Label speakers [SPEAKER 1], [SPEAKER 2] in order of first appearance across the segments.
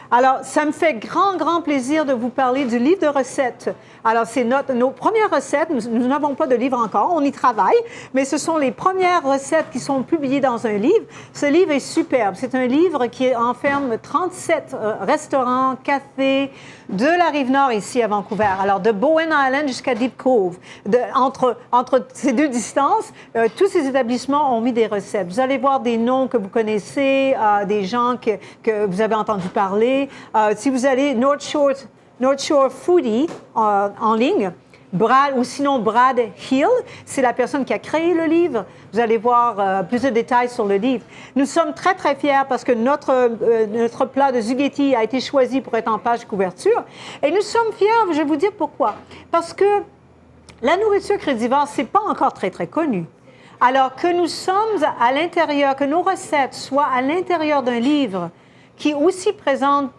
[SPEAKER 1] Alors, ça me fait grand plaisir de vous parler du livre de recettes. Alors, c'est nos premières recettes. Nous n'avons pas de livre encore, on y travaille, mais ce sont les premières recettes qui sont publiées dans un livre. Ce livre est superbe. C'est un livre qui enferme 37 restaurants, cafés de la Rive-Nord ici à Vancouver. Alors, de Bowen Island jusqu'à Deep Cove. Entre ces deux distances, tous ces établissements ont mis des recettes. Vous allez voir des noms que vous connaissez, des gens que vous avez entendu parler. Si vous allez North Shore Foodie en ligne, ou sinon Brad Hill, c'est la personne qui a créé le livre. Vous allez voir plus de détails sur le livre. Nous sommes très fiers parce que notre plat de Zugetti a été choisi pour être en page couverture. Et nous sommes fiers, je vais vous dire pourquoi. Parce que la nourriture crédivore, c'est pas encore très connu. Alors que nous sommes à l'intérieur, que nos recettes soient à l'intérieur d'un livre qui aussi présente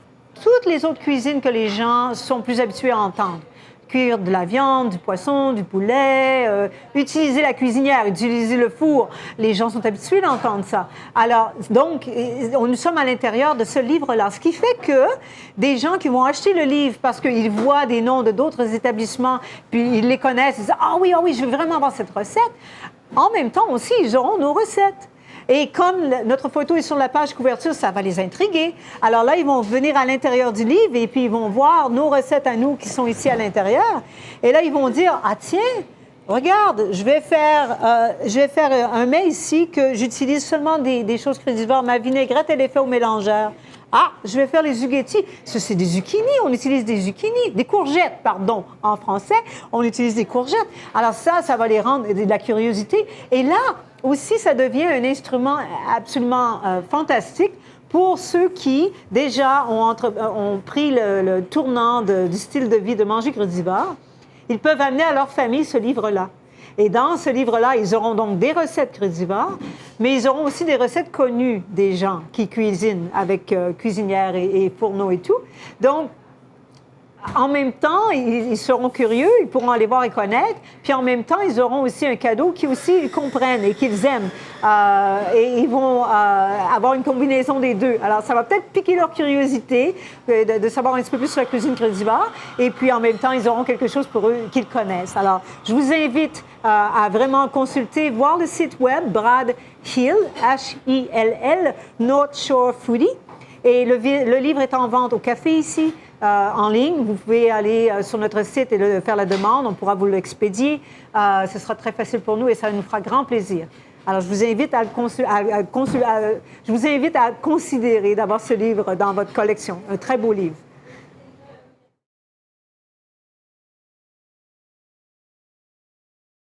[SPEAKER 1] toutes les autres cuisines que les gens sont plus habitués à entendre. Cuire de la viande, du poisson, du poulet, utiliser la cuisinière, utiliser le four. Les gens sont habitués d'entendre ça. Alors, donc, nous sommes à l'intérieur de ce livre-là. Ce qui fait que des gens qui vont acheter le livre parce qu'ils voient des noms de d'autres établissements, puis ils les connaissent, ils disent « Ah oui, je veux vraiment avoir cette recette », en même temps aussi, ils auront nos recettes. Et comme notre photo est sur la page couverture, ça va les intriguer. Alors là, ils vont venir à l'intérieur du livre et puis ils vont voir nos recettes à nous qui sont ici à l'intérieur. Et là, ils vont dire, ah tiens, regarde, je vais faire un mets ici que j'utilise seulement des choses crédivores. Ma vinaigrette, elle est faite au mélangeur. Ah, je vais faire les zucchetti. Ça, c'est des zucchini. On utilise des zucchini. Des courgettes, pardon. En français, on utilise des courgettes. Alors ça va les rendre de la curiosité. Et là, aussi, ça devient un instrument absolument fantastique pour ceux qui, déjà, ont pris le tournant du style de vie de manger crédivore. Ils peuvent amener à leur famille ce livre-là. Et dans ce livre-là, ils auront donc des recettes crédivores, mais ils auront aussi des recettes connues des gens qui cuisinent avec cuisinière et fourneau et tout. Donc, en même temps, ils seront curieux, ils pourront aller voir et connaître, puis en même temps, ils auront aussi un cadeau qu'ils aussi comprennent et qu'ils aiment. Et ils vont avoir une combinaison des deux. Alors, ça va peut-être piquer leur curiosité de savoir un petit peu plus sur la cuisine crédivore, et puis en même temps, ils auront quelque chose pour eux qu'ils connaissent. Alors, je vous invite à vraiment consulter, voir le site web Brad Hill, H-I-L-L, North Shore Foodie. Et le livre est en vente au café ici, en ligne. Vous pouvez aller sur notre site et faire la demande. On pourra vous l'expédier. Ce sera très facile pour nous et ça nous fera grand plaisir. Alors, je vous invite à considérer d'avoir ce livre dans votre collection. Un très beau livre.